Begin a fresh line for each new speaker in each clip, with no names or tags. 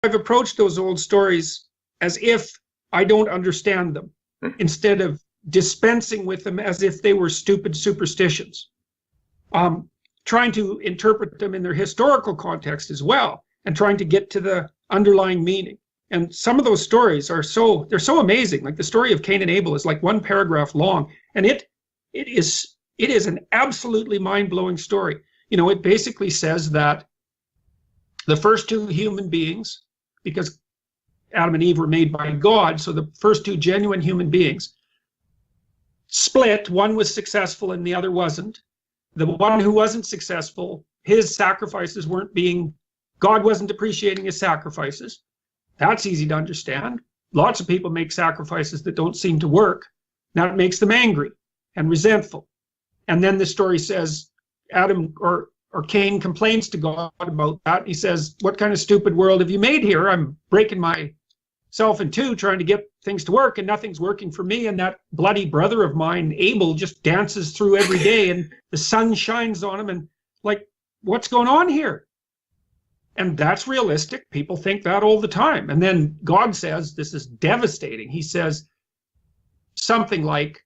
I've approached those old stories as if I don't understand them, instead of dispensing with them as if they were stupid superstitions. Trying to interpret them in their historical context as well, and trying to get to the underlying meaning. And some of those stories they're so amazing. Like the story of Cain and Abel is like one paragraph long, and it is an absolutely mind-blowing story. It basically says that the first two human beings, because Adam and Eve were made by God, so the first two genuine human beings split. One was successful and the other wasn't. The one who wasn't successful, his sacrifices God wasn't appreciating his sacrifices. That's easy to understand. Lots of people make sacrifices that don't seem to work. That makes them angry and resentful. And then the story says Adam or Cain complains to God about that. He says, "What kind of stupid world have you made here? I'm breaking myself in two trying to get things to work, and nothing's working for me. And that bloody brother of mine, Abel, just dances through every day, and the sun shines on him. And like, what's going on here?" And that's realistic. People think that all the time. And then God says, this is devastating. He says something like,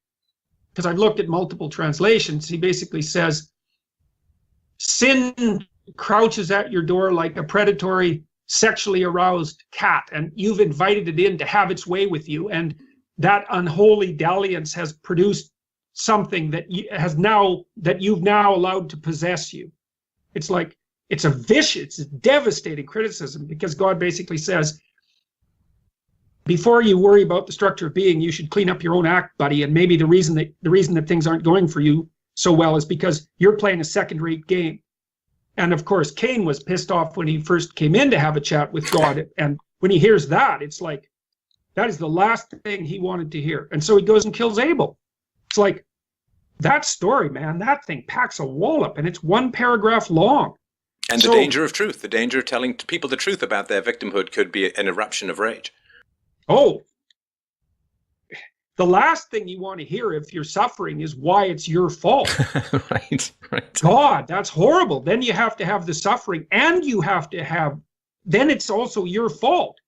because I've looked at multiple translations, he basically says, "Sin crouches at your door like a predatory, sexually aroused cat, and you've invited it in to have its way with you. And that unholy dalliance has produced something that you've now allowed to possess you." It's like, it's a vicious, devastating criticism, because God basically says, before you worry about the structure of being, you should clean up your own act, buddy. And maybe the reason that things aren't going for you so well is because you're playing a second-rate game. And of course, Cain was pissed off when he first came in to have a chat with God. And when he hears that, it's like, that is the last thing he wanted to hear. And so he goes and kills Abel. It's like, that story, man, that thing packs a wallop, and it's one paragraph long.
And the danger of truth, the danger of telling people the truth about their victimhood could be an eruption of rage.
Oh, the last thing you want to hear if you're suffering is why it's your fault.
Right.
God, that's horrible. Then you have to have the suffering, and then it's also your fault.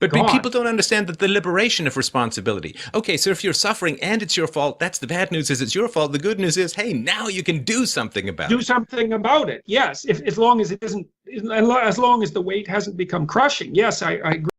But people don't understand the liberation of responsibility. Okay, so if you're suffering and it's your fault, that's the bad news, is it's your fault. The good news is, hey, now you can do something about it.
Do something about it, yes. As long as it isn't, as long as the weight hasn't become crushing. Yes, I agree.